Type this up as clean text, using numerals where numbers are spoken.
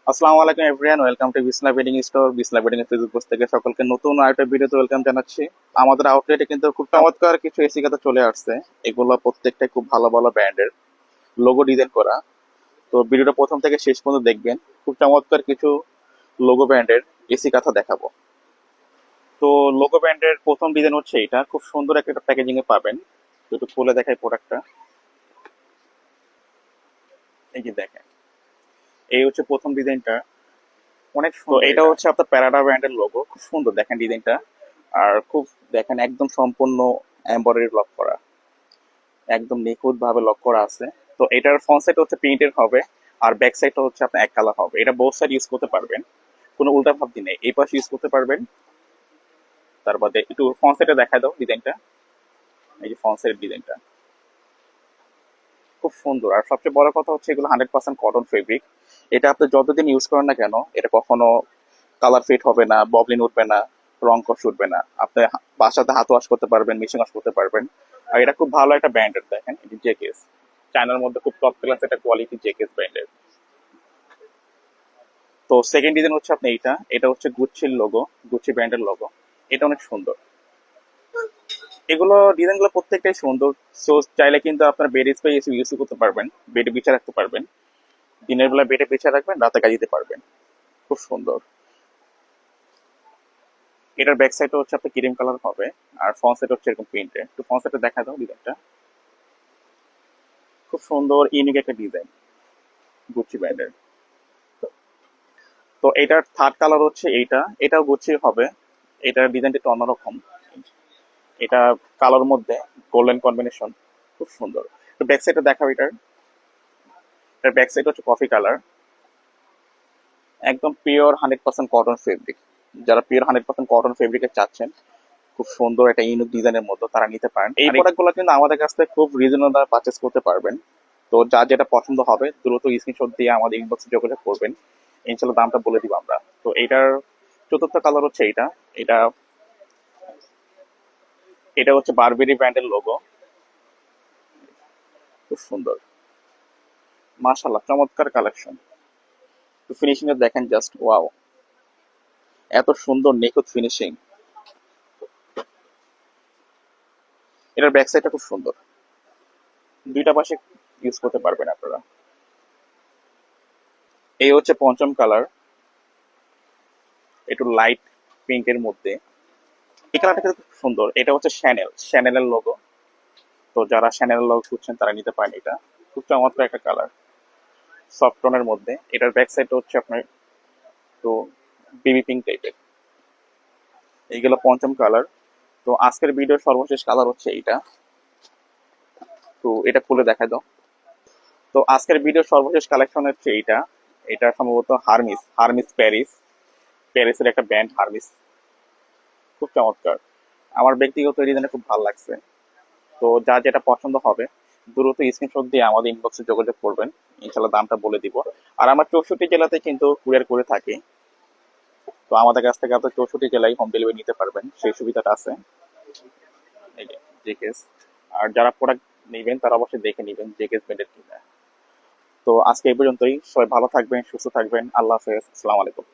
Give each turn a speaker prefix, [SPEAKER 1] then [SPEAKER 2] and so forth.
[SPEAKER 1] আসসালামু আলাইকুম everyone, welcome to Bisla bedding store. Bisla bedding এর ফেসবুক পেজ থেকে সকলকে নতুন আরেকটা ভিডিওতে ওয়েলকাম জানাচ্ছি। আমাদের আউটলেটে কিন্তু খুব চমৎকার কিছু এসি কাতা চলে আসছে। এগুলো প্রত্যেকটাই খুব ভালো ভালো ব্র্যান্ডের, লোগো ডিজাইন করা। তো ভিডিওটা প্রথম থেকে শেষ পর্যন্ত দেখবেন। খুব চমৎকার কিছু লোগো ব্র্যান্ডের এসি কাঁথা দেখাবো। তো লোগো ব্র্যান্ডের প্রথম ডিজাইন হচ্ছে এটা, খুব সুন্দর একটা প্যাকেজিং এ পাবেন। তো একটু খুলে দেখাই প্রোডাক্টটা। এই যে দেখেন, এই হচ্ছে প্রথম ডিজাইনটা। অনেক সুন্দর। এটা হচ্ছে আপনার প্যারাডা ব্র্যান্ডের লোগো, খুব সুন্দর দেখেন ডিজাইনটা। আর খুব দেখেন একদম সম্পূর্ণ এমব্রয়ডারি লক করা, একদম নিখুঁত ভাবে লক করা আছে। তো এটার ফ্রন্ট সাইড হচ্ছে প্রিন্টেড হবে, আর ব্যাক সাইডটা হচ্ছে আপনার এক কালার হবে। এটা বোথ সাইড ইউজ করতে পারবেন, কোনো উল্টা ভাবতি নেই। এই পাশে ইউজ করতে পারবেন। তার বাদে একটু ফ্রন্ট সাইডে দেখা দাও ডিজাইনটা। এই যে ফ্রন্ট সাইড ডিজাইনটা খুব সুন্দর। আর সবচেয়ে বড় কথা হচ্ছে এগুলো 100% কটন ফেব্রিক। এটা আপনি যতদিন ইউজ করেন না কেন, এটা কখনো কালার ফেড হবে না, ববলিন উঠবে না, রং কষ উঠবে না। আপনি বাসাতে হাত ওয়াশ করতে পারবেন, মেশিন ওয়াশ করতে পারবেন। আর এটা খুব ভালো একটা ব্র্যান্ডের, দেখেন এটা জেকেস, চায়নার মধ্যে খুব টপ ক্লাস একটা কোয়ালিটি জেকেস ব্র্যান্ডের। তো সেকেন্ড ডিজাইন হচ্ছে আপনি এইটা, এটা হচ্ছে গুচ্ছির লোগো, গুচ্ছি ব্র্যান্ডের লোগো। এটা অনেক সুন্দর। এগুলো ডিজাইনগুলো প্রত্যেকটাই সুন্দর। সো চাইলে কিন্তু আপনার বেড স্প্রে ইউজ করতে পারবেন, বেডে বিছা রাখতে পারবেন। দিনের বেলা বেডে বিছা রাখবেন, রাতে কাজ দিতে পারবেন। খুব সুন্দর। এটার ব্যাক সাইডটা হচ্ছে আপনার ক্রিম কালার হবে, আর ফ্রন্ট সাইড হচ্ছে এরকম প্রিন্টে। একটু ফ্রন্ট সাইডটা দেখা দাও ডিজাইনটা। খুব সুন্দর ইউনিক একটা ডিজাইন, গুচি ব্র্যান্ডের। তো এটার থার্ড কালার হচ্ছে এইটা, এটাও গুচি হবে। এটার ডিজাইনটা একটু অন্যরকম। এটা কালোর মধ্যে গোল্ডেন কম্বিনেশন, খুব সুন্দর। তো ব্যাক সাইডটা দেখাও এটার। এটার ব্যাক সাইড হচ্ছে কফি কালার, একদম পিওর 100% কটন ফেব্রিক। যারা পিওর 100% কটন ফেব্রিকে চাচ্ছেন, খুব সুন্দর একটা ইউনিক ডিজাইনের মতো, তারা নিতে পারেন। এই প্রোডাক্টগুলো কিন্তু আমাদের কাছ থেকে খুব রিজনেবল দামে পারচেস করতে পারবেন। তো যার যেটা পছন্দ হবে দ্রুত স্ক্রিনশট দিয়ে আমাদের ইনবক্সে যোগাযোগ করবেন, ইনশাল্লাহ দামটা বলে দিব আমরা। তো এটার চতুর্থ কালার হচ্ছে এইটা। এটা এটা হচ্ছে বারবেরি ব্র্যান্ডের লোগো, খুব সুন্দর। মাশাআল্লাহ, চমৎকার কালেকশন। তো ফিনিশিং এ দেখেন, জাস্ট ওয়াও, এত সুন্দর নিখুঁত ফিনিশিং। এটার ব্যাক সাইডটা খুব সুন্দর, দুইটা পাশে ইউজ করতে পারবেন আপনারা। এই হচ্ছে পঞ্চম কালার, একটু লাইট পিঙ্কের মধ্যে। এই কালারটা কিন্তু খুব সুন্দর। এটা হচ্ছে শ্যানেলের লোগো। তো যারা শ্যানেলের লোগো খুঁজছেন তারা নিতে পারেন। এটা খুব চমৎকার একটা কালার, সফট টোনের মধ্যে। এটার ব্যাক সাইডটা হচ্ছে আপনার তো বেবি পিঙ্ক টাইপের। এইগুলো পঞ্চম কালার। তো আজকের ভিডিওর সর্বশেষ কালার হচ্ছে এইটা। তো এটা খুলে দেখা দাও। তো আজকের ভিডিওর সর্বশেষ কালেকশন হচ্ছে এইটা। এটা সম্ভবত হারমিস, হারমিস প্যারিস, প্যারিসের একটা ব্র্যান্ড হারমিস। খুব চমৎকার, আমার ব্যক্তিগত ডিজাইনে খুব ভালো লাগছে। তো যা যেটা পছন্দ হবে দ্রুত স্ক্রিনশট দিয়ে আমাদের ইনবক্সে যোগাযোগ করবেন, ইনশাল্লাহ দামটা বলে দিব। আর আমরা 64 জেলাতে কিন্তু কুরিয়ার করে থাকি। তো আমাদের কাছ থেকে আপনি 64 জেলায় হোম ডেলিভারি নিতে পারবেন, সেই সুবিধাটা আছে। এই যে জেকেস। আর যারা প্রোডাক্ট নেবেন তারা অবশ্যই দেখে নেবেন জেকেস ব্র্যান্ডের কিনা। তো আজকে এই পর্যন্তই। সবাই ভালো থাকবেন, সুস্থ থাকবেন। আল্লাহ হাফেজ, আসসালামু আলাইকুম।